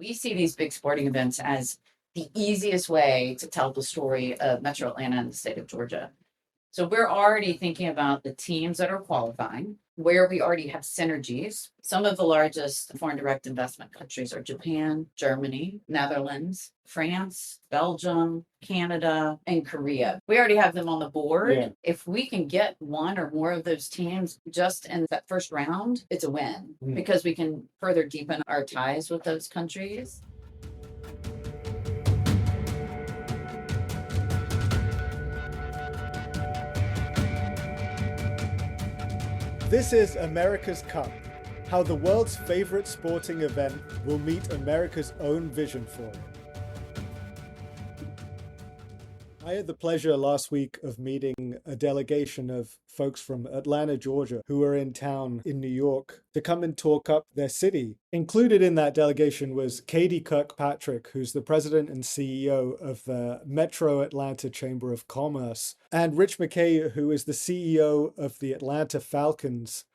we see these big sporting events as the easiest way to tell the story of Metro Atlanta and the state of Georgia. So we're already thinking about the teams that are qualifying, where we already have synergies. Some of the largest foreign direct investment countries are Japan, Germany, Netherlands, France, Belgium, Canada, and Korea. We already have them on the board. Yeah. If we can get one or more of those teams just in that first round, it's a win because we can further deepen our ties with those countries. This is America's Cup, how the world's favorite sporting event will meet America's own vision for it. I had the pleasure last week of meeting a delegation of folks from Atlanta, Georgia, who were in town in New York to come and talk up their city. Included in that delegation was Katie Kirkpatrick, who's the president and CEO of the Metro Atlanta Chamber of Commerce, and Rich McKay, who is the CEO of the Atlanta Falcons,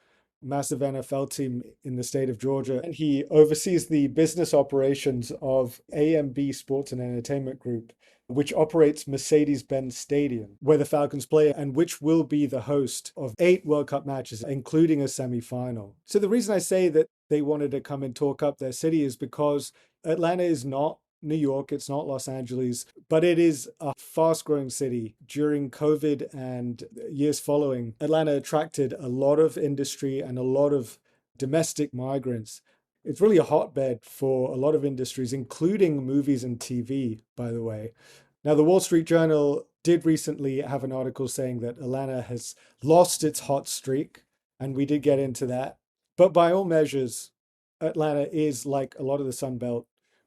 massive NFL team in the state of Georgia. And he oversees the business operations of AMB Sports and Entertainment Group, which operates Mercedes-Benz Stadium, where the Falcons play, and which will be the host of 8 World Cup matches, including a semifinal. So the reason I say that they wanted to come and talk up their city is because Atlanta is not New York, it's not Los Angeles, but it is a fast-growing city. During COVID and years following, Atlanta attracted a lot of industry and a lot of domestic migrants. It's really a hotbed for a lot of industries, including movies and TV, by the way. Now, the Wall Street Journal did recently have an article saying that Atlanta has lost its hot streak, and we did get into that. But by all measures, Atlanta is, like a lot of the Sun Belt,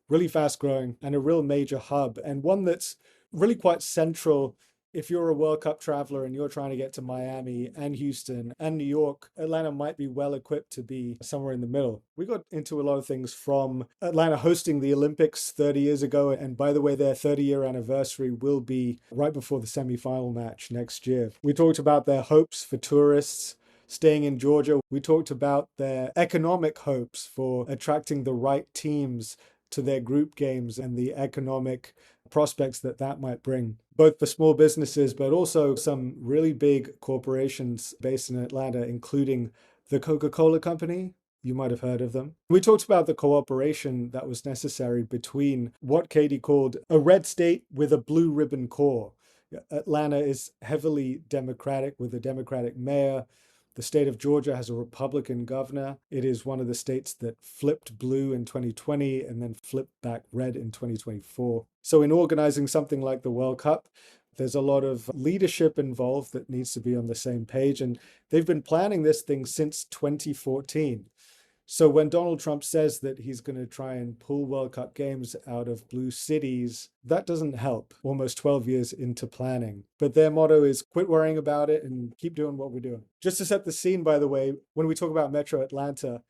really fast growing and a real major hub, and one that's really quite central. If you're a World Cup traveler and you're trying to get to Miami and Houston and New York, Atlanta might be well equipped to be somewhere in the middle. We got into a lot of things from Atlanta hosting the Olympics 30 years ago. And by the way, their 30-year anniversary will be right before the semifinal match next year. We talked about their hopes for tourists staying in Georgia. We talked about their economic hopes for attracting the right teams to their group games and the economic prospects that that might bring, both for small businesses, but also some really big corporations based in Atlanta, including the Coca-Cola Company. You might have heard of them. We talked about the cooperation that was necessary between what Katie called a red state with a blue ribbon core. Atlanta is heavily Democratic with a Democratic mayor. The state of Georgia has a Republican governor. It is one of the states that flipped blue in 2020 and then flipped back red in 2024. So in organizing something like the World Cup, there's a lot of leadership involved that needs to be on the same page. And they've been planning this thing since 2014. So when Donald Trump says that he's going to try and pull World Cup games out of blue cities, that doesn't help almost 12 years into planning. But their motto is quit worrying about it and keep doing what we're doing. Just to set the scene, by the way, when we talk about Metro Atlanta,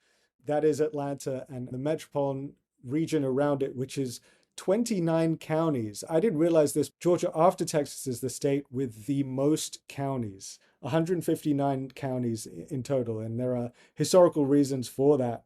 that is Atlanta and the metropolitan region around it, which is 29 counties. I didn't realize this. Georgia, after Texas, is the state with the most counties, 159 counties in total. And there are historical reasons for that.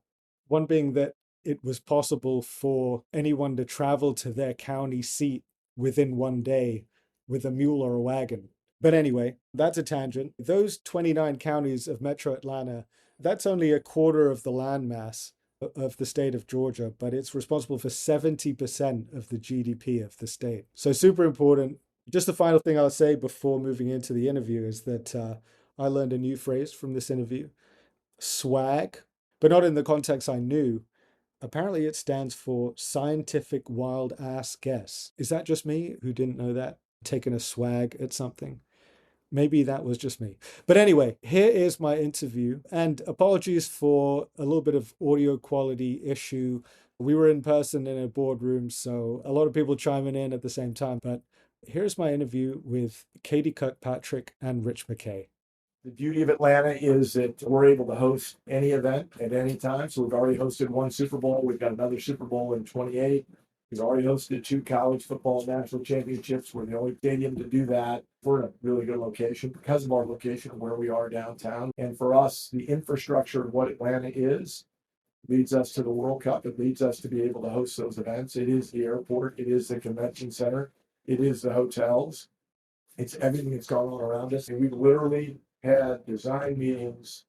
One being that it was possible for anyone to travel to their county seat within one day with a mule or a wagon. But anyway, that's a tangent. Those 29 counties of Metro Atlanta, that's only a quarter of the landmass of the state of Georgia, but it's responsible for 70% of the GDP of the state. So super important. Just the final thing I'll say before moving into the interview is that I learned a new phrase from this interview, swag, but not in the context I knew. Apparently it stands for scientific wild ass guess. Is that just me who didn't know that? Taking a swag at something? Maybe that was just me. But anyway, here is my interview, and apologies for a little bit of audio quality issue. We were in person in a boardroom, so a lot of people chiming in at the same time. But here's my interview with Katie Kirkpatrick and Rich McKay. The beauty of Atlanta is that we're able to host any event at any time. So we've already hosted one Super Bowl. We've got another Super Bowl in 28. We've already hosted 2 college football national championships. We're the only stadium to do that. We're in a really good location because of our location where we are downtown. And for us, the infrastructure of what Atlanta is leads us to the World Cup. It leads us to be able to host those events. It is the airport. It is the convention center. It is the hotels. It's everything that's going on around us. And we literally had design meetings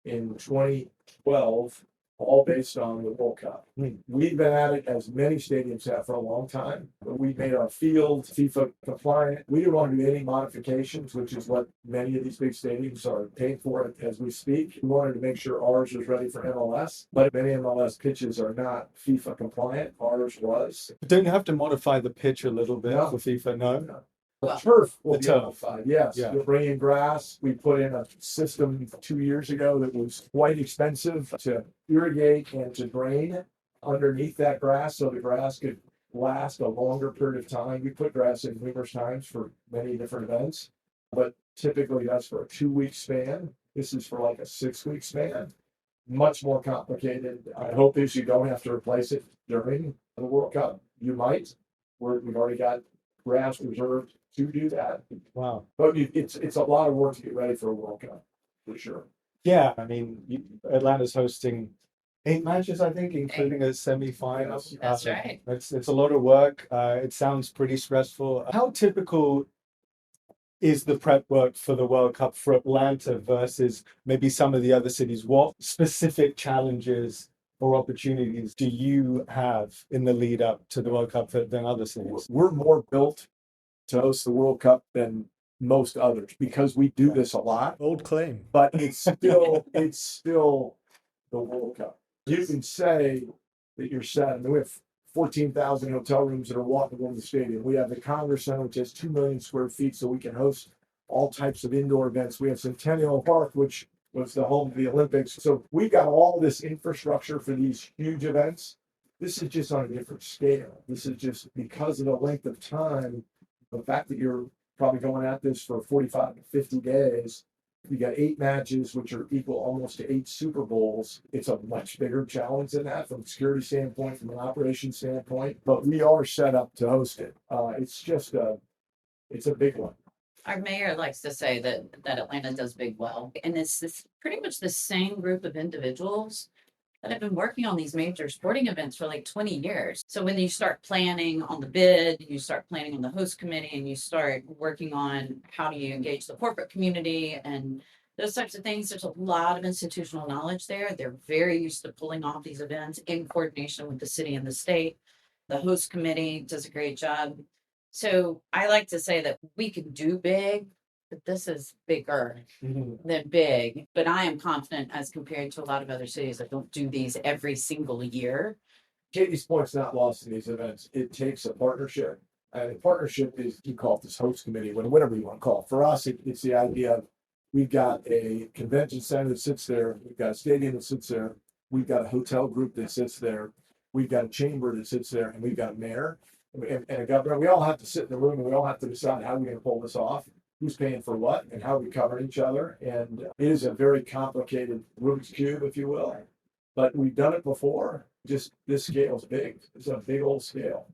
in 2012, all based on the World Cup. We've been at it, as many stadiums have, for a long time. But we made our field FIFA compliant. We didn't want to do any modifications, which is what many of these big stadiums are paying for as we speak. We wanted to make sure ours was ready for MLS, but many MLS pitches are not FIFA compliant. Ours was. Don't you have to modify the pitch a little bit No. for FIFA? No. The Well, turf will the be turf. modified, yes. Yeah. You'll bring in grass. We put in a system 2 years ago that was quite expensive to irrigate and to drain underneath that grass, so the grass could last a longer period of time. We put grass in numerous times for many different events, but typically that's for a 2-week span. This is for like a 6-week span. Much more complicated. I hope is you don't have to replace it during the World Cup. You might. We've already got grass reserved to do that. Wow. But it's a lot of work to get ready for a World Cup, for sure. Yeah, I mean, Atlanta's hosting 8 matches, I think, including a semi-final. That's right. It's a lot of work. It sounds pretty stressful. How typical is the prep work for the World Cup for Atlanta versus maybe some of the other cities? What specific challenges or opportunities do you have in the lead up to the World Cup than other cities? We're more built to host the World Cup than most others because we do this a lot, Old claim. but it's still the World Cup. You can say that you're set. I mean, we have 14,000 hotel rooms that are walkable in the stadium. We have the Congress Center, which has 2 million square feet, so we can host all types of indoor events. We have Centennial Park, which was the home of the Olympics. So we've got all this infrastructure for these huge events. This is just on a different scale. This is just because of the length of time, the fact that you're probably going at this for 45 to 50 days. You got 8 matches, which are equal almost to 8 Super Bowls. It's a much bigger challenge than that from a security standpoint, from an operations standpoint, but we are set up to host it. It's a big one. Our mayor likes to say that Atlanta does big well, and it's this pretty much the same group of individuals that have been working on these major sporting events for like 20 years. So when you start planning on the bid, you start planning on the host committee, and you start working on how do you engage the corporate community and those types of things, there's a lot of institutional knowledge there. They're very used to pulling off these events in coordination with the city and the state. The host committee does a great job. So I like to say that we can do big, but this is bigger than big. But I am confident as compared to a lot of other cities that don't do these every single year. Katie's point's not lost in these events. It takes a partnership. And a partnership is, you call it this host committee, whatever you want to call it. For us, it's the idea of we've got a convention center that sits there. We've got a stadium that sits there. We've got a hotel group that sits there. We've got a chamber that sits there, and we've got a mayor and a governor. We all have to sit in the room, and we all have to decide how we're going to pull this off, who's paying for what, and how we cover each other. And it is a very complicated Rubik's Cube, if you will. But we've done it before. Just this scale's big. It's a big old scale.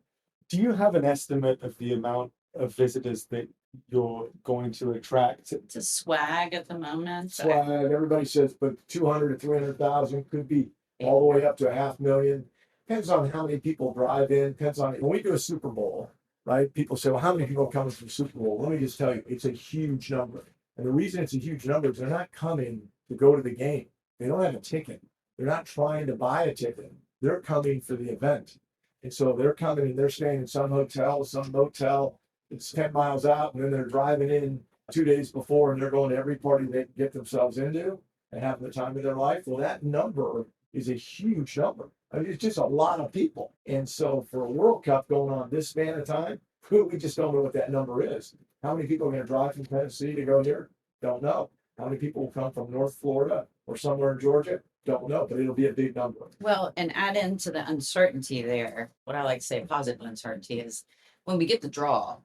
Do you have an estimate of the amount of visitors that you're going to attract? It's a swag at the moment. That's why everybody says, but 200 to 300,000 could be all the way up to 500,000. Depends on how many people drive in. Depends on when we do a Super Bowl, right? People say, well, how many people are coming to the Super Bowl? Let me just tell you, it's a huge number. And the reason it's a huge number is they're not coming to go to the game. They don't have a ticket. They're not trying to buy a ticket. They're coming for the event. And so they're coming and they're staying in some hotel, some motel. It's 10 miles out, and then they're driving in 2 days before, and they're going to every party they can get themselves into and having the time of their life. Well, that number is a huge number. I mean, it's just a lot of people. And so for a World Cup going on this span of time, we just don't know what that number is. How many people are going to drive from Tennessee to go here? Don't know. How many people will come from North Florida or somewhere in Georgia? Don't know, but it'll be a big number. Well, and add into the uncertainty there, what I like to say positive uncertainty is when we get the draw,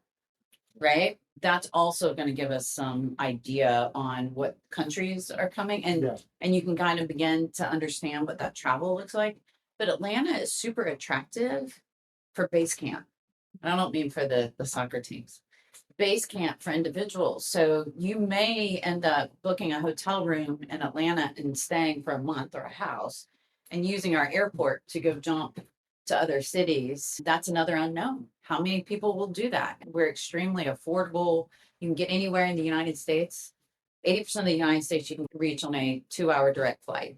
right? That's also going to give us some idea on what countries are coming, and you can kind of begin to understand what that travel looks like. But Atlanta is super attractive for base camp. And I don't mean for the soccer teams. Base camp for individuals. So you may end up booking a hotel room in Atlanta and staying for a month or a house. and using our airport to go jump to other cities, that's another unknown. How many people will do that? We're extremely affordable. You can get anywhere in the United States. 80% of the United States you can reach on a 2-hour direct flight.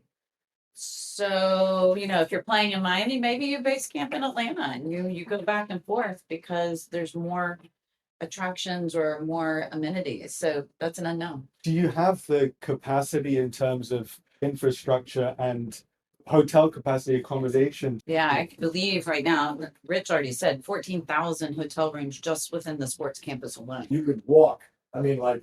So, if you're playing in Miami, maybe you base camp in Atlanta and you go back and forth because there's more attractions or more amenities. So that's an unknown. Do you have the capacity in terms of infrastructure and hotel capacity, accommodation? Yeah, I believe right now, Rich already said 14,000 hotel rooms just within the sports campus alone. You could walk, I mean, like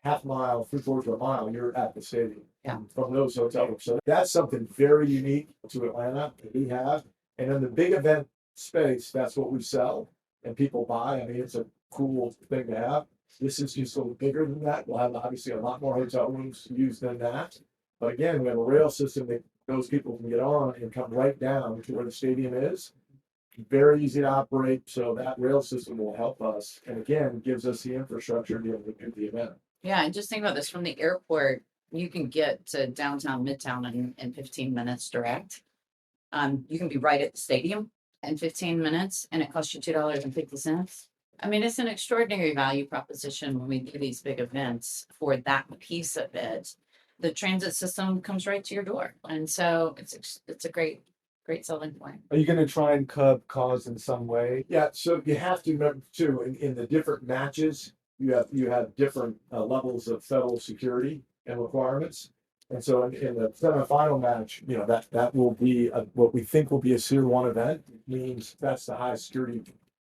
half mile, 3/4 of a mile, you're at the stadium. Yeah. From those hotel rooms. So that's something very unique to Atlanta that we have. And in the big event space, that's what we sell and people buy. I mean, it's a cool thing to have. This is just a little bigger than that. We'll have obviously a lot more hotel rooms used than that. But again, we have a rail system that those people can get on and come right down to where the stadium is. Very easy to operate. So that rail system will help us. And again, gives us the infrastructure to be able to do the event. Yeah, and just think about this, from the airport, you can get to downtown Midtown in 15 minutes direct. You can be right at the stadium in 15 minutes and it costs you $2.50. I mean, it's an extraordinary value proposition when we do these big events for that piece of it. The transit system comes right to your door. And so it's a great selling point. Are you going to try and curb cars in some way? Yeah, so you have to remember too, in the different matches, you have different levels of federal security and requirements. And so in the semifinal match, that will be what we think will be a Tier 1 event. It means that's the highest security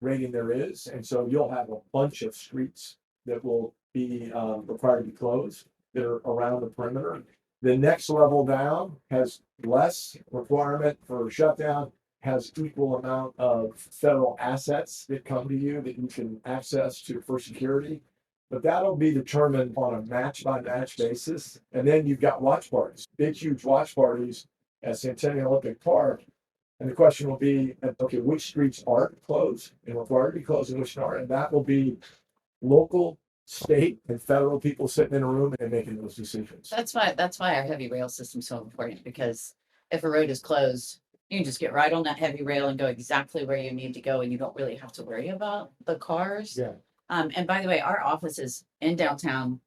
rating there is. And so you'll have a bunch of streets that will be required to be closed that are around the perimeter. The next level down has less requirement for shutdown, has equal amount of federal assets that come to you that you can access for security. But that'll be determined on a match by match basis. And then you've got watch parties, big, huge watch parties at Centennial Olympic Park. And the question will be, okay, which streets aren't closed and required to be closed and which aren't? And that will be local, state, and federal people sitting in a room and making those decisions. That's why our heavy rail system is so important, because if a road is closed, you can just get right on that heavy rail and go exactly where you need to go, and you don't really have to worry about the cars. Yeah. And by the way, our office is in downtown,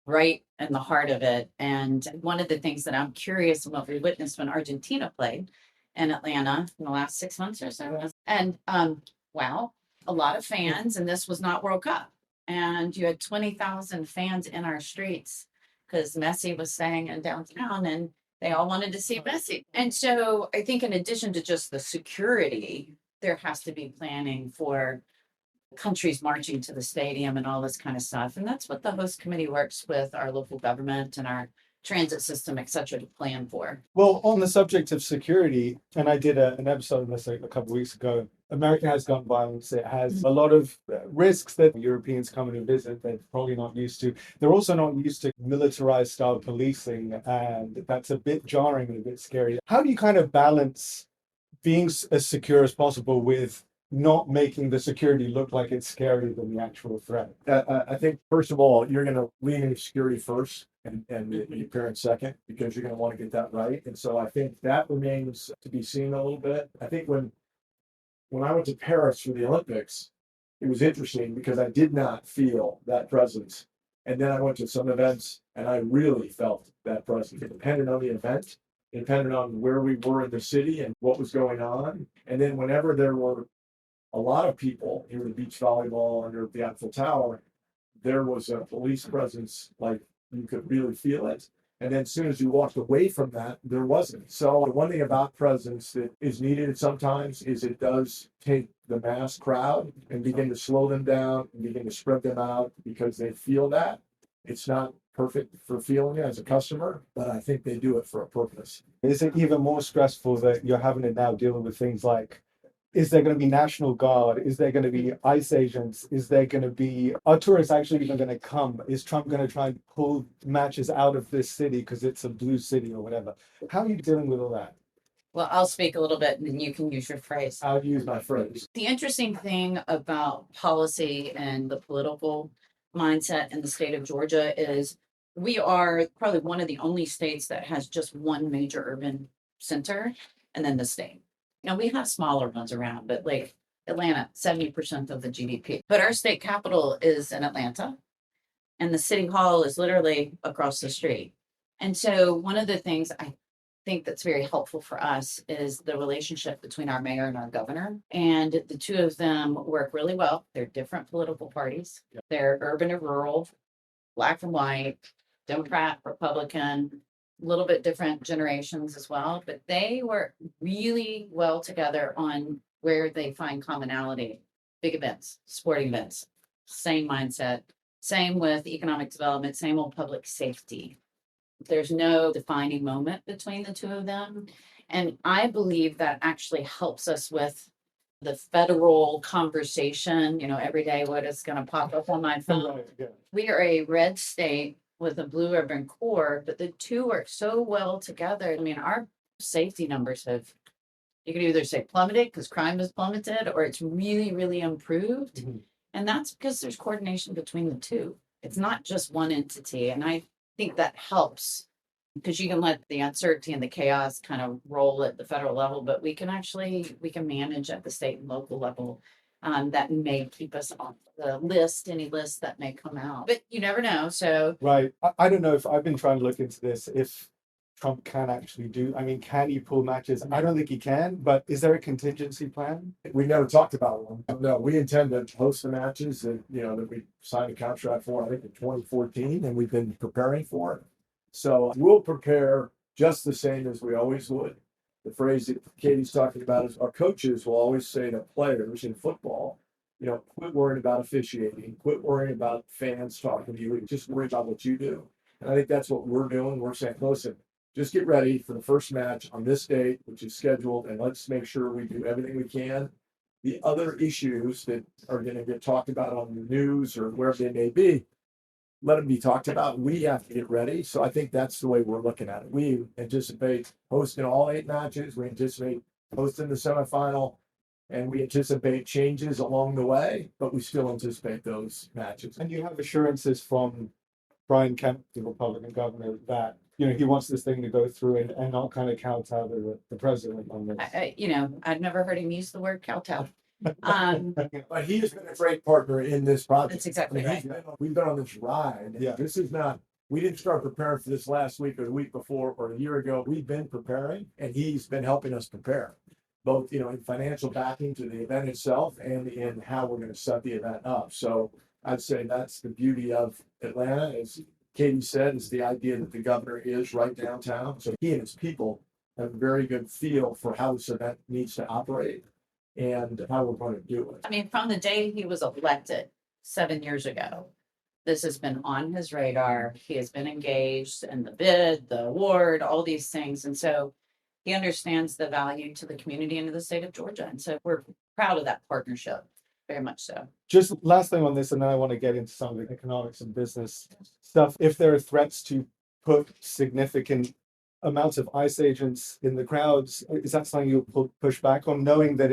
right in the heart of it. And one of the things that I'm curious about, we witnessed when Argentina played in Atlanta in the last 6 months or so. And wow, a lot of fans, and this was not World Cup. And you had 20,000 fans in our streets because Messi was staying in downtown and they all wanted to see Messi. And so I think in addition to just the security, there has to be planning for countries marching to the stadium and all this kind of stuff. And that's what the host committee works with our local government and our transit system, et cetera, to plan for. Well, on the subject of security, and I did an episode of this a couple of weeks ago, America has gun violence. It has a lot of risks that Europeans coming to visit they're probably not used to. They're also not used to militarized style policing, and that's a bit jarring and a bit scary. How do you kind of balance being as secure as possible with not making the security look like it's scarier than the actual threat? I think, first of all, you're going to lean into security first and the appearance second, because you're going to want to get that right. And so I think that remains to be seen a little bit. I think when I went to Paris for the Olympics, it was interesting because I did not feel that presence. And then I went to some events and I really felt that presence. It depended on the event, it depended on where we were in the city and what was going on. And then whenever there were a lot of people here at beach volleyball under the Eiffel Tower, there was a police presence, like you could really feel it. And then as soon as you walked away from that, there wasn't. So the one thing about presence that is needed sometimes is it does take the mass crowd and begin to slow them down and begin to spread them out because they feel that. It's not perfect for feeling it as a customer, but I think they do it for a purpose. Is it even more stressful that you're having to now deal with things like, is there going to be National Guard? Is there going to be ICE agents? Is there going to be, are tourists actually even going to come? Is Trump going to try and pull matches out of this city because it's a blue city or whatever? How are you dealing with all that? Well, I'll speak a little bit and then you can use your phrase. I'll use my phrase. The interesting thing about policy and the political mindset in the state of Georgia is we are probably one of the only states that has just one major urban center, and then the state. Now we have smaller ones around, but like Atlanta, 70% of the GDP. But our state capital is in Atlanta, and the city hall is literally across the street. And so one of the things I think that's very helpful for us is the relationship between our mayor and our governor. And the two of them work really well. They're different political parties. They're urban and rural, black and white, Democrat, Republican, a little bit different generations as well, but they work really well together on where they find commonality. Big events, sporting events, same mindset, same with economic development, same old public safety. There's no defining moment between the two of them. And I believe that actually helps us with the federal conversation, every day what is going to pop up on my phone. Right, yeah. We are a red state with a blue urban core, but the two work so well together. I mean, our safety numbers you could either say plummeted because crime has plummeted, or it's really, really improved. Mhm. And that's because there's coordination between the two. It's not just one entity. And I think that helps because you can let the uncertainty and the chaos kind of roll at the federal level, but we can manage at the state and local level. That may keep us on the list, any list that may come out, but you never know. So, Right. I don't know if I've been trying to look into this, if Trump can actually can he pull matches? I don't think he can, but is there a contingency plan? We never talked about one. No, we intend to host the matches that we signed a contract for, I think in 2014, and we've been preparing for it. So we'll prepare just the same as we always would. The phrase that Katie's talking about is our coaches will always say to players in football, quit worrying about officiating, quit worrying about fans talking to you, just worry about what you do. And I think that's what we're doing. We're saying, listen, just get ready for the first match on this date, which is scheduled, and let's make sure we do everything we can. The other issues that are going to get talked about on the news or wherever they may be, let them be talked about. We have to get ready. So I think that's the way we're looking at it. We anticipate hosting all 8 matches. We anticipate hosting the semifinal, and we anticipate changes along the way, but we still anticipate those matches. And you have assurances from Brian Kemp, the Republican governor, that he wants this thing to go through and not kind of kowtow to the president on this. I've never heard him use the word kowtow. But he has been a great partner in this project. That's exactly right. We've been on this ride. Yeah. This is not, we didn't start preparing for this last week or the week before or a year ago. We've been preparing, and he's been helping us prepare, both, in financial backing to the event itself and in how we're going to set the event up. So I'd say that's the beauty of Atlanta. As Katie said, is the idea that the governor is right downtown. So he and his people have a very good feel for how this event needs to operate and how we're going to do it. I mean, from the day he was elected 7 years ago, this has been on his radar. He has been engaged in the bid, the award, all these things. And so he understands the value to the community and to the state of Georgia. And so we're proud of that partnership, very much so. Just last thing on this, and then I want to get into some of the economics and business stuff. If there are threats to put significant amounts of ICE agents in the crowds, is that something you'll push back on, knowing that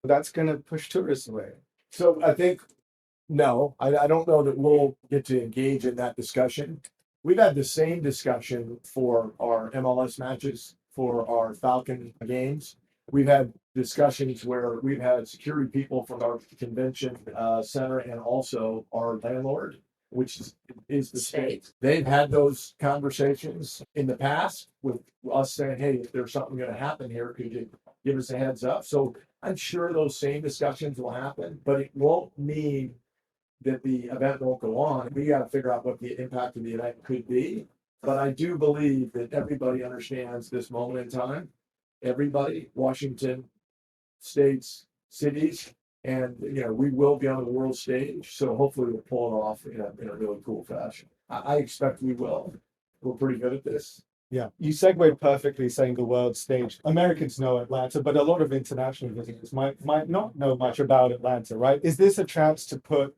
that's going to push tourists away? So I think, no, I don't know that we'll get to engage in that discussion. We've had the same discussion for our MLS matches, for our Falcon games. We've had discussions where we've had security people from our convention center and also our landlord, which is the state. They've had those conversations in the past with us saying, hey, if there's something going to happen here, could you give us a heads up? So I'm sure those same discussions will happen, but it won't mean that the event won't go on. We got to figure out what the impact of the event could be. But I do believe that everybody understands this moment in time. Everybody, Washington, states, cities, and we will be on the world stage. So hopefully we'll pull it off in a really cool fashion. I expect we will. We're pretty good at this. Yeah, you segued perfectly saying the world stage. Americans know Atlanta, but a lot of international visitors might not know much about Atlanta, right? Is this a chance to put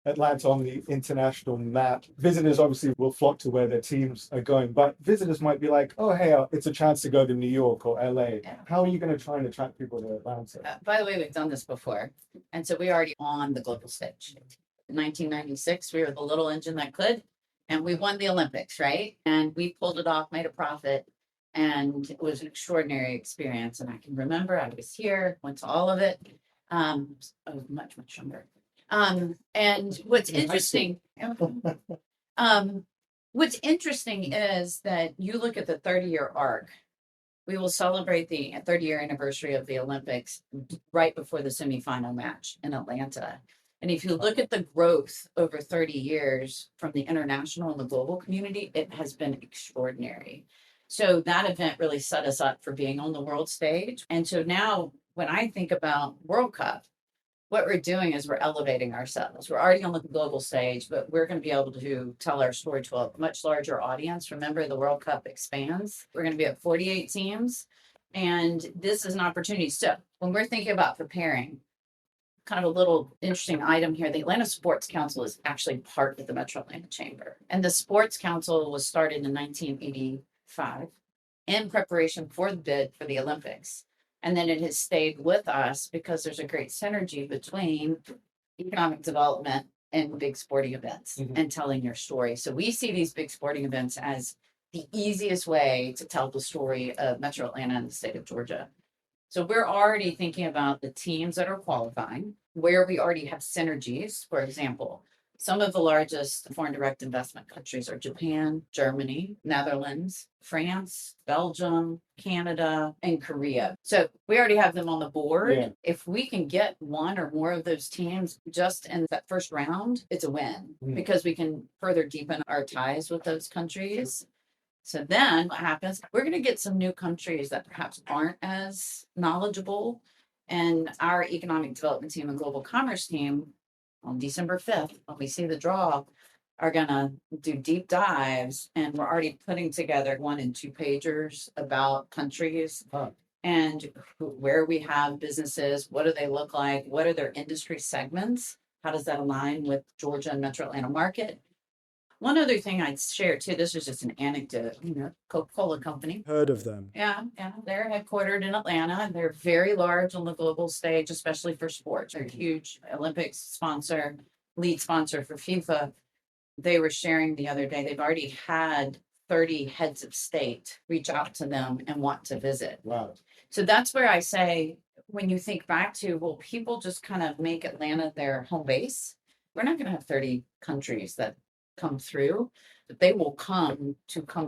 Atlanta on the international map? Visitors obviously will flock to where their teams are going, but visitors might be like, oh, hey, it's a chance to go to New York or LA. Yeah. How are you going to try and attract people to Atlanta? By the way, we've done this before. And so we're already on the global stage. In 1996, we were the little engine that could, and we won the Olympics, right? And we pulled it off, made a profit. And it was an extraordinary experience. And I can remember I was here, went to all of it. I was much, much younger. And what's In high interesting, what's interesting is that you look at the 30-year arc. We will celebrate the 30-year anniversary of the Olympics right before the semifinal match in Atlanta. And if you look at the growth over 30 years from the international and the global community, it has been extraordinary. So that event really set us up for being on the world stage. And so now when I think about World Cup, what we're doing is we're elevating ourselves. We're already on the global stage, but we're going to be able to tell our story to a much larger audience. Remember, the World Cup expands. We're going to be at 48 teams, and this is an opportunity. So when we're thinking about preparing, kind of a little interesting item here, the Atlanta Sports Council is actually part of the Metro Atlanta Chamber. And the Sports Council was started in 1985 in preparation for the bid for the Olympics. And then it has stayed with us because there's a great synergy between economic development and big sporting events and telling your story. So we see these big sporting events as the easiest way to tell the story of Metro Atlanta and the state of Georgia. So we're already thinking about the teams that are qualifying, where we already have synergies. For example, some of the largest foreign direct investment countries are Japan, Germany, Netherlands, France, Belgium, Canada, and Korea. So we already have them on the board. Yeah. If we can get one or more of those teams just in that first round, it's a win because we can further deepen our ties with those countries. So then what happens? We're going to get some new countries that perhaps aren't as knowledgeable. And our economic development team and global commerce team on December 5th, when we see the draw, are going to do deep dives. And we're already putting together 1 and 2 pagers about countries and where we have businesses. What do they look like? What are their industry segments? How does that align with Georgia and Metro Atlanta market? One other thing I'd share too, this is just an anecdote, Coca-Cola company. Heard of them. Yeah, they're headquartered in Atlanta and they're very large on the global stage, especially for sports. They're a huge Olympics sponsor, lead sponsor for FIFA. They were sharing the other day, they've already had 30 heads of state reach out to them and want to visit. Wow. So that's where I say, when you think back to, will people just kind of make Atlanta their home base? We're not going to have 30 countries that come through, but they will come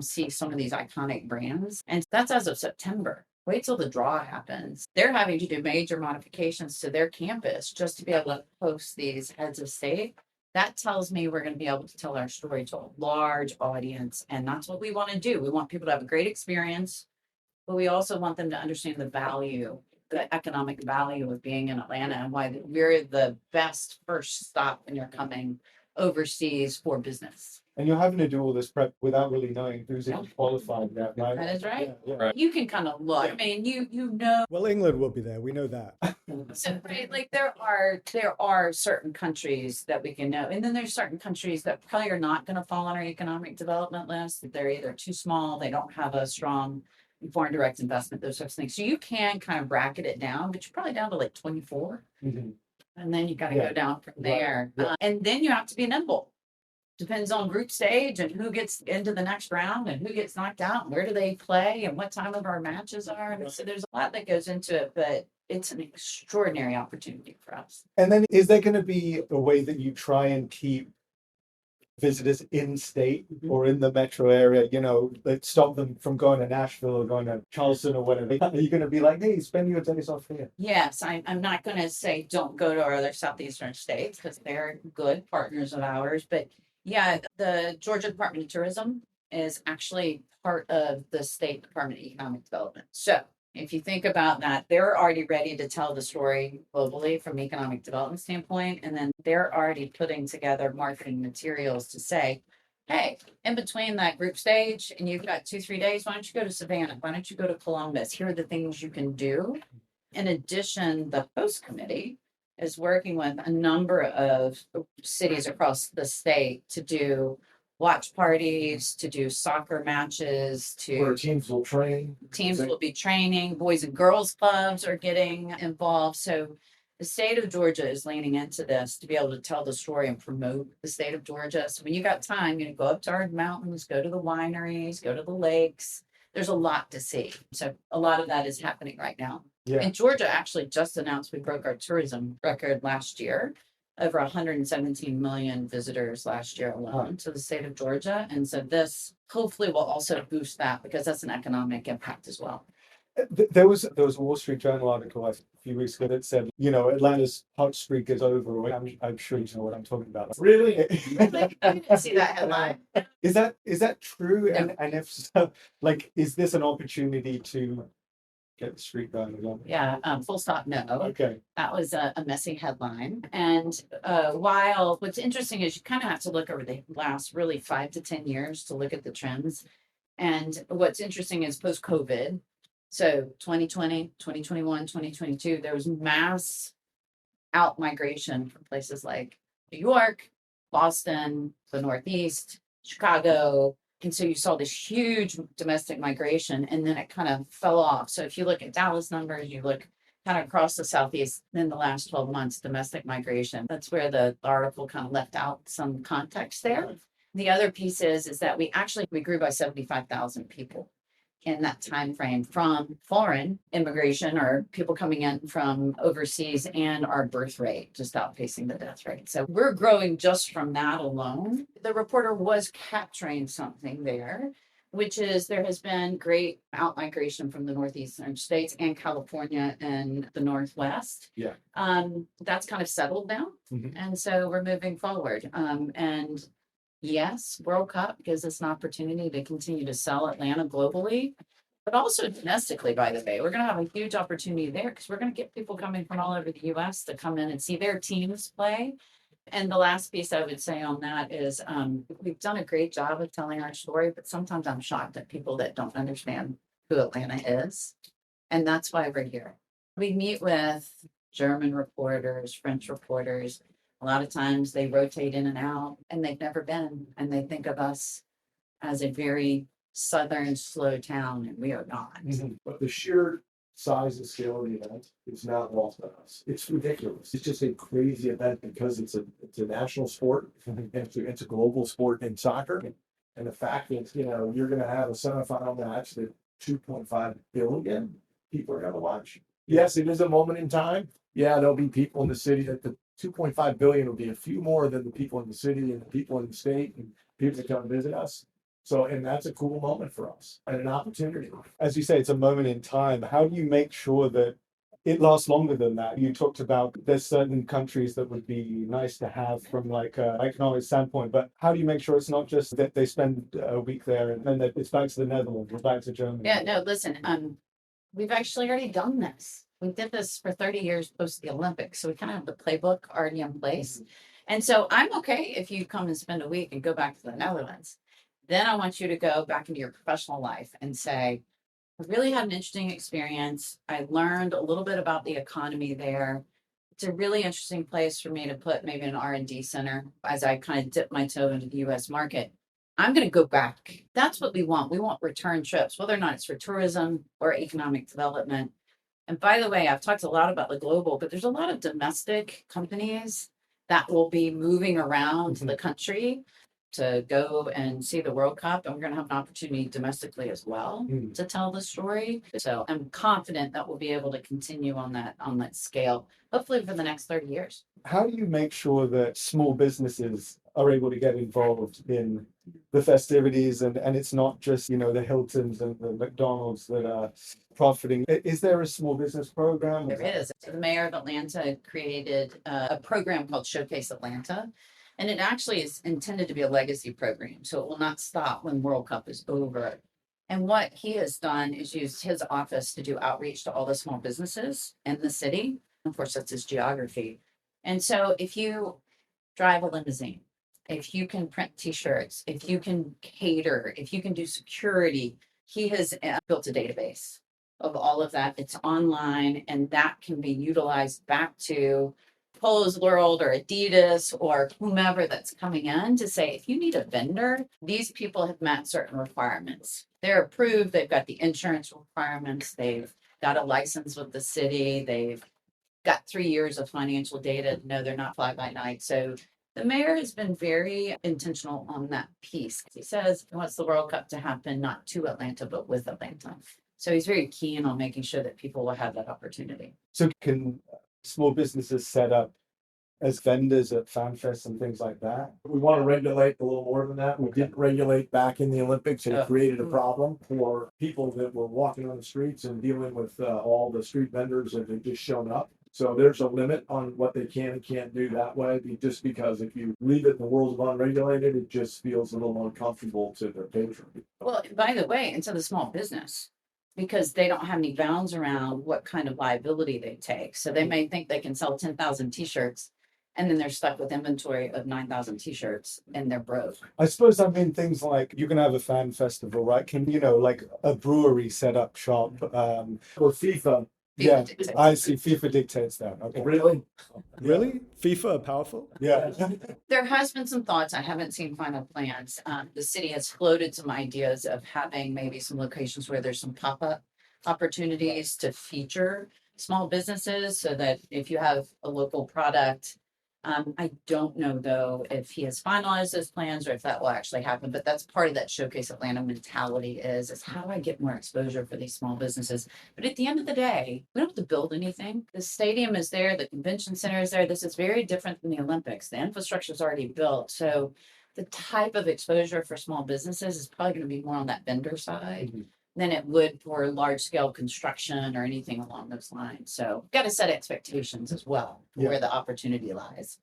see some of these iconic brands. And that's as of September. Wait till the draw happens. They're having to do major modifications to their campus just to be able to host these heads of state. That tells me we're going to be able to tell our story to a large audience. And that's what we want to do. We want people to have a great experience, but we also want them to understand the value, the economic value of being in Atlanta and why we're the best first stop when you're coming overseas for business. And you're having to do all this prep without really knowing who's even qualified yet, right? That is right. Yeah. Right. You can kind of look. I mean, you know. Well, England will be there. We know that. So, right, like there are certain countries that we can know, and then there's certain countries that probably are not going to fall on our economic development list. They're either too small, they don't have a strong foreign direct investment, those sorts of things. So you can kind of bracket it down, but you're probably down to like 24. And then you got to go down from there. And then you have to be nimble. Depends on group stage and who gets into the next round and who gets knocked out and where do they play and what time of our matches are. And so there's a lot that goes into it, but it's an extraordinary opportunity for us. And then is there going to be a way that you try and keep visitors in state or in the metro area, that stop them from going to Nashville or going to Charleston or whatever? Are you going to be like, hey, spend your days off here? Yes, I'm not going to say don't go to our other southeastern states because they're good partners of ours. But yeah, the Georgia Department of Tourism is actually part of the State Department of Economic Development. So if you think about that, they're already ready to tell the story globally from an economic development standpoint. And then they're already putting together marketing materials to say, hey, in between that group stage and you've got 2-3 days, why don't you go to Savannah? Why don't you go to Columbus? Here are the things you can do. In addition, the host committee is working with a number of cities across the state to do watch parties, to do soccer matches, Where teams will train. teams will be training, boys and girls clubs are getting involved. So the state of Georgia is leaning into this to be able to tell the story and promote the state of Georgia. So when you got time, go up to our mountains, go to the wineries, go to the lakes. there's a lot to see. So a lot of that is happening right now. Yeah. And Georgia actually just announced we broke our tourism record last year. Over 117 million visitors last year alone to the state of Georgia. And so this hopefully will also boost that because that's an economic impact as well. There was a Wall Street Journal article a few weeks ago that said, Atlanta's hot streak is over. I'm sure you know what I'm talking about. Really? I didn't see that headline. Is that true? No. And if so, is this an opportunity to get the streak going again? Yeah, full stop, no. Okay. That was a messy headline. And while what's interesting is you kind of have to look over the last really 5 to 10 years to look at the trends. And what's interesting is post-COVID, so 2020, 2021, 2022, there was mass out migration from places like New York, Boston, the Northeast, Chicago. And so you saw this huge domestic migration and then it kind of fell off. So if you look at Dallas numbers, you look kind of across the Southeast in the last 12 months, domestic migration. That's where the article kind of left out some context there. The other piece is that we grew by 75,000 people in that time frame from foreign immigration or people coming in from overseas and our birth rate just outpacing the death rate. So we're growing just from that alone. The reporter was capturing something there, which is there has been great out-migration from the northeastern states and California and the Northwest. Yeah. That's kind of settled now. Mhm. And so we're moving forward. And yes, World Cup gives us an opportunity to continue to sell Atlanta globally, but also domestically, by the way. We're going to have a huge opportunity there because we're going to get people coming from all over the US to come in and see their teams play. And the last piece I would say on that is we've done a great job of telling our story, but sometimes I'm shocked at people that don't understand who Atlanta is. And that's why we're here. We meet with German reporters, French reporters. A lot of times they rotate in and out and they've never been, and they think of us as a very southern, slow town, and we are not. But the sheer size and scale of the event is not lost on us. It's ridiculous. It's just a crazy event because it's a national sport and it's a global sport in soccer. And the fact that, you're going to have a semifinal match that 2.5 billion people are going to watch. Yes, it is a moment in time. Yeah, there'll be people in the city that the 2.5 billion will be a few more than the people in the city and the people in the state and people that come visit us. So, and that's a cool moment for us and an opportunity. As you say, it's a moment in time. How do you make sure that it lasts longer than that? You talked about there's certain countries that would be nice to have from like an economic standpoint, but how do you make sure it's not just that they spend a week there and then it's back to the Netherlands or back to Germany? Yeah, no, listen, we've actually already done this. We did this for 30 years post the Olympics. So we kind of have the playbook already in place. And so I'm okay if you come and spend a week and go back to the Netherlands. Then I want you to go back into your professional life and say, I really had an interesting experience. I learned a little bit about the economy there. It's a really interesting place for me to put maybe an R&D center as I kind of dip my toe into the US market. I'm going to go back. That's what we want. We want return trips, whether or not it's for tourism or economic development. And by the way, I've talked a lot about the global, but there's a lot of domestic companies that will be moving around the country to go and see the World Cup. And we're going to have an opportunity domestically as well to tell the story. So I'm confident that we'll be able to continue on that scale, hopefully for the next 30 years. How do you make sure that small businesses are able to get involved in the festivities and it's not just, the Hiltons and the McDonald's that are profiting? Is there a small business program? There is. The mayor of Atlanta created a program called Showcase Atlanta. And it actually is intended to be a legacy program. So it will not stop when World Cup is over. And what he has done is used his office to do outreach to all the small businesses in the city. Of course, that's his geography. And so if you drive a limousine, if you can print t-shirts, if you can cater, if you can do security, he has built a database of all of that. It's online and that can be utilized back to Polo's World or Adidas or whomever that's coming in to say, if you need a vendor, these people have met certain requirements. They're approved. They've got the insurance requirements. They've got a license with the city. They've got 3 years of financial data to know they're not fly by night. So The mayor has been very intentional on that piece. He says he wants the World Cup to happen not to Atlanta, but with Atlanta. So he's very keen on making sure that people will have that opportunity. So can small businesses set up as vendors at FanFest and things like that? We want to regulate a little more than that. We didn't regulate back in the Olympics, and it created a Mm. problem for people that were walking on the streets and dealing with all the street vendors that had just shown up. So there's a limit on what they can and can't do that way, just because if you leave it in the world of unregulated, it just feels a little uncomfortable to their patron. Well, by the way, into the small business, because they don't have any bounds around what kind of liability they take. So they may think they can sell 10,000 t-shirts and then they're stuck with inventory of 9,000 t-shirts and they're broke. I suppose I mean things like you can have a fan festival, right? Can, like a brewery set up shop? For FIFA, Yeah, dictates. I see. FIFA dictates that. Okay. really? Really? FIFA are powerful? Yeah. There has been some thoughts. I haven't seen final plans. The city has floated some ideas of having maybe some locations where there's some pop-up opportunities to feature small businesses so that if you have a local product, I don't know though if he has finalized those plans or if that will actually happen, but that's part of that Showcase Atlanta mentality is how do I get more exposure for these small businesses? But at the end of the day, we don't have to build anything. The stadium is there, the convention center is there. This is very different than the Olympics. The infrastructure is already built. So the type of exposure for small businesses is probably going to be more on that vendor side than it would for large scale construction or anything along those lines. So got to set expectations as well for Yeah. where the opportunity lies.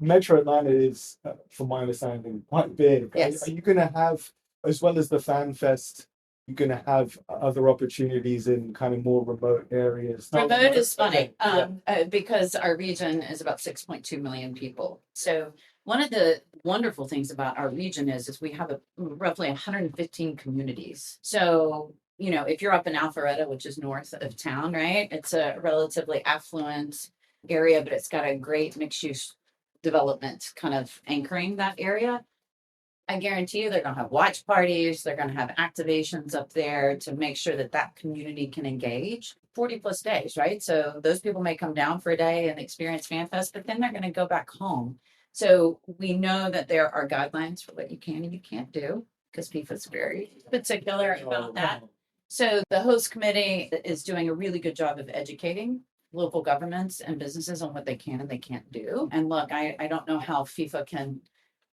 Metro Atlanta is, from my understanding, quite big. Yes. Are you going to have, as well as the Fan Fest, you're going to have other opportunities in kind of more remote areas? Remote is funny, Yeah. because our region is about 6.2 million people. So one of the wonderful things about our region is we have roughly 115 communities. So, if you're up in Alpharetta, which is north of town, right? It's a relatively affluent area, but it's got a great mixed use development kind of anchoring that area. I guarantee you they're going to have watch parties. They're going to have activations up there to make sure that that community can engage 40 plus days, right? So those people may come down for a day and experience FanFest, but then they're going to go back home. So we know that there are guidelines for what you can and you can't do because FIFA is very particular about that. So the host committee is doing a really good job of educating local governments and businesses on what they can and they can't do. And look, I don't know how FIFA can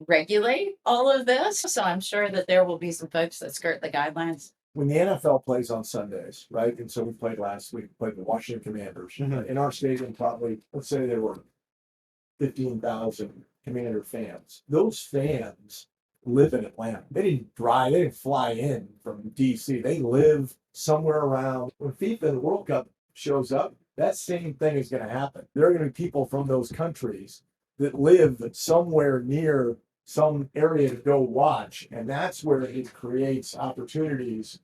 regulate all of this. So I'm sure that there will be some folks that skirt the guidelines. When the NFL plays on Sundays, right? And so we played last week, played the Washington Commanders. In our stadium, probably, let's say there were 15,000 Commander fans. Those fans live in Atlanta. They didn't drive, they didn't fly in from DC. They live somewhere around. When FIFA and the World Cup shows up, that same thing is going to happen. There are going to be people from those countries that live somewhere near some area to go watch. And that's where it creates opportunities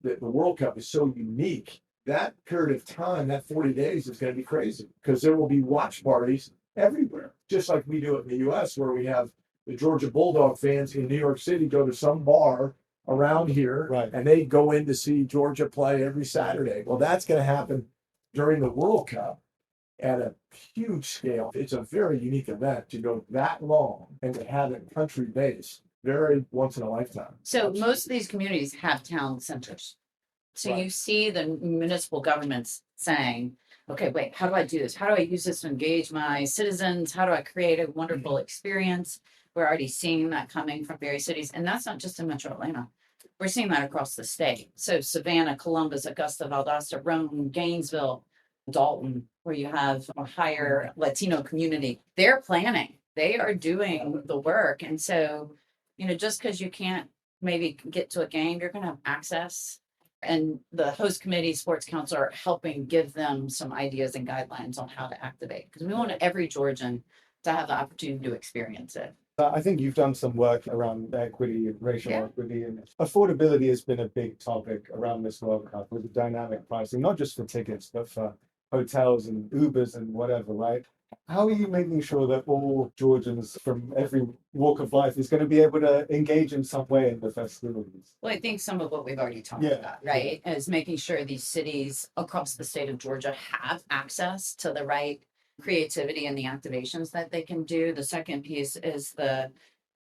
that the World Cup is so unique. That period of time, that 40 days is going to be crazy because there will be watch parties everywhere, just like we do it in the US, where we have the Georgia Bulldog fans in New York City go to some bar around here, Right. and they go in to see Georgia play every Saturday. Well, that's going to happen during the World Cup at a huge scale. It's a very unique event to go that long and to have it country based. Very once in a lifetime. So most of these communities have town centers. So Right. you see the municipal governments saying, okay, wait, how do I do this? How do I use this to engage my citizens? How do I create a wonderful experience? We're already seeing that coming from various cities. And that's not just in Metro Atlanta. We're seeing that across the state. So Savannah, Columbus, Augusta, Valdosta, Rome, Gainesville, Dalton, where you have a higher Latino community, they're planning, they are doing the work. And so, just because you can't maybe get to a game, you're going to have access. And the host committee, sports council are helping give them some ideas and guidelines on how to activate because we want every Georgian to have the opportunity to experience it. I think you've done some work around equity and racial Yeah. equity, and affordability has been a big topic around this World Cup with the dynamic pricing, not just for tickets, but for hotels and Ubers and whatever, right? How are you making sure that all Georgians from every walk of life is going to be able to engage in some way in the festivities? Well, I think some of what we've already talked Yeah. about, right, is making sure these cities across the state of Georgia have access to the right creativity and the activations that they can do. The second piece is the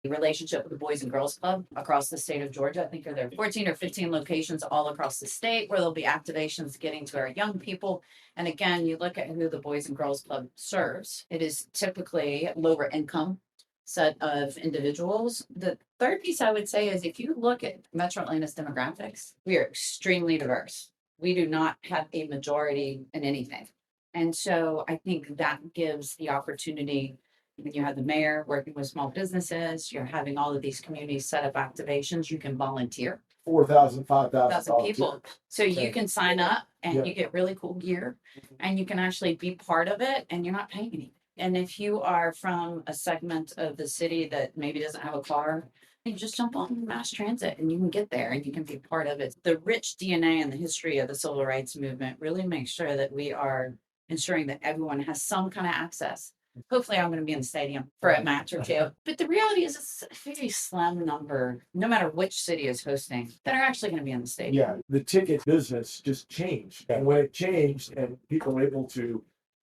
relationship with the Boys and Girls Club across the state of Georgia. I think there are 14 or 15 locations all across the state where there'll be activations getting to our young people. And again, you look at who the Boys and Girls Club serves. It is typically lower income set of individuals. The third piece I would say is if you look at Metro Atlanta's demographics, we are extremely diverse. We do not have a majority in anything. And so I think that gives the opportunity when you have the mayor working with small businesses, you're having all of these communities set up activations, you can volunteer. 4,000, 5,000 Thousand people. So Okay. you can sign up and Yeah. you get really cool gear and you can actually be part of it and you're not paying anything. And if you are from a segment of the city that maybe doesn't have a car, you just jump on mass transit and you can get there and you can be part of it. The rich DNA and the history of the civil rights movement really makes sure that we are ensuring that everyone has some kind of access. Hopefully I'm going to be in the stadium for a match or two. But the reality is it's a very slim number, no matter which city is hosting, that are actually going to be in the stadium. Yeah, the ticket business just changed. And when it changed and people were able to,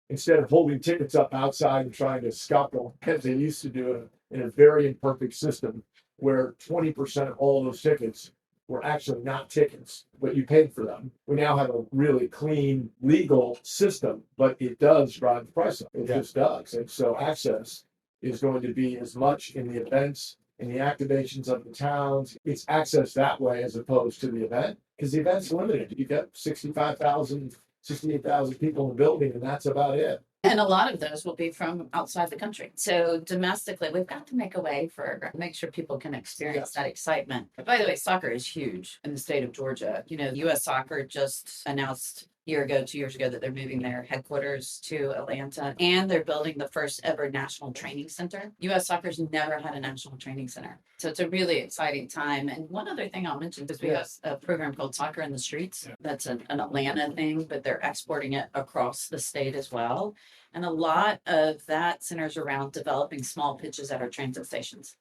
instead of holding tickets up outside and trying to scalp them, as they used to do it in a very imperfect system, where 20% of all those tickets were actually not tickets, but you paid for them. We now have a really clean legal system, but it does drive the price up. It just does. And so access is going to be as much in the events, in the activations of the towns. It's access that way as opposed to the event, because the event's limited. You get 65,000, 68,000 people in the building, and that's about it. And a lot of those will be from outside the country. So domestically, we've got to make a way for make sure people can experience that excitement. By the way, soccer is huge in the state of Georgia. You know, US Soccer just announced a year ago, 2 years ago, that they're moving their headquarters to Atlanta and they're building the first ever national training center. US Soccer's never had a national training center. So it's a really exciting time. And one other thing I'll mention is we have a program called Soccer in the Streets. That's an Atlanta thing, but they're exporting it across the state as well. And a lot of that centers around developing small pitches at our transit stations.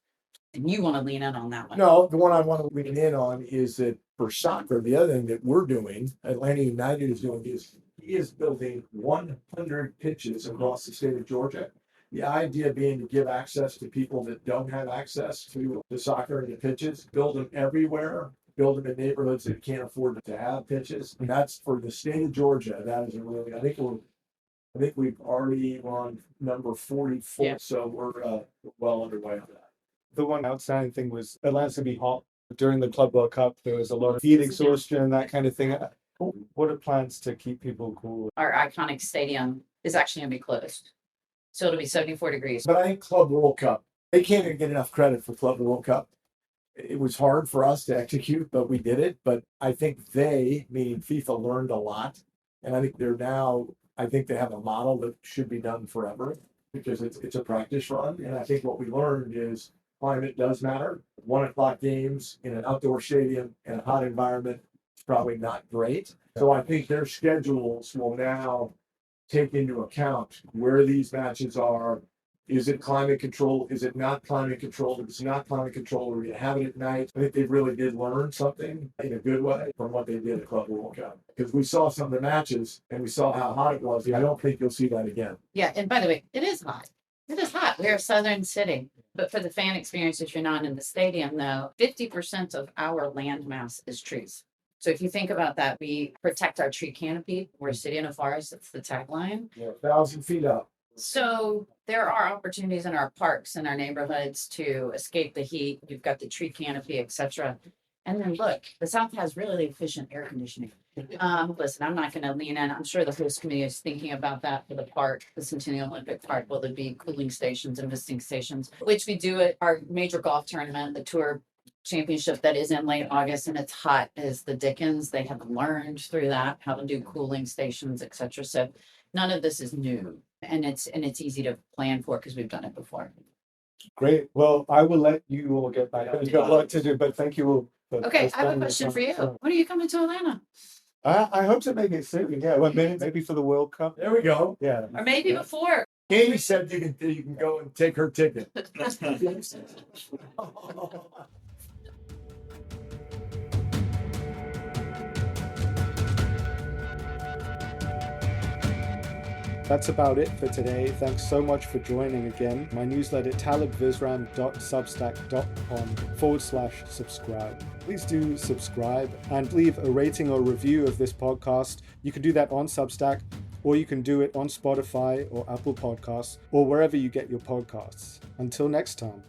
And you want to lean in on that one. No, the one I want to lean in on is that for soccer, the other thing that we're doing, Atlanta United is doing, is he is building 100 pitches across the state of Georgia. The idea being to give access to people that don't have access to the soccer and the pitches, build them everywhere, build them in neighborhoods that can't afford to have pitches. And that's for the state of Georgia. That is a really, I think we've already on number 44, Yeah. so we're well underway on that. The one outstanding thing was Atlanta's gonna be hot during the Club World Cup. There was a lot of heat exhaustion, that kind of thing. What are plans to keep people cool? Our iconic stadium is actually going to be closed. So it'll be 74 degrees. But I think Club World Cup, they can't even get enough credit for Club World Cup. It was hard for us to execute, but we did it. But I think they, meaning FIFA, learned a lot. And I think I think they have a model that should be done forever because it's a practice run. And I think what we learned is climate does matter. 1:00 games in an outdoor stadium in a hot environment is probably not great. So I think their schedules will now take into account where these matches are. Is it climate control? Is it not climate controlled? If it's not climate controlled, we're going to have it at night. I think they really did learn something in a good way from what they did at Club World Cup. Because we saw some of the matches and we saw how hot it was. I don't think you'll see that again. Yeah. And by the way, it is hot. It is hot. We're a southern city. But for the fan experience, if you're not in the stadium, though, 50% of our land mass is trees. So if you think about that, we protect our tree canopy. We're a city in a forest. That's the tagline. 1,000 feet up. So there are opportunities in our parks and our neighborhoods to escape the heat. You've got the tree canopy, etc. And then look, the South has really efficient air conditioning. Listen, I'm not going to lean in. I'm sure the host committee is thinking about that for the park, the Centennial Olympic Park. Will there be cooling stations and misting stations, which we do at our major golf tournament, the Tour Championship that is in late August, and it's hot as the dickens. They have learned through that how to do cooling stations, etc. So none of this is new, and it's easy to plan for because we've done it before. Great. Well, I will let you all get back. You've got work to do, but thank you all. Okay, I have a question for you. When are you coming to Atlanta? I hope to make it soon. Yeah, well, maybe for the World Cup. There we go. Yeah. Or maybe before. Katie said you can go and take her ticket. That's about it for today. Thanks so much for joining again. My newsletter, talibvisram.substack.com/subscribe. Please do subscribe and leave a rating or review of this podcast. You can do that on Substack, or you can do it on Spotify or Apple Podcasts, or wherever you get your podcasts. Until next time.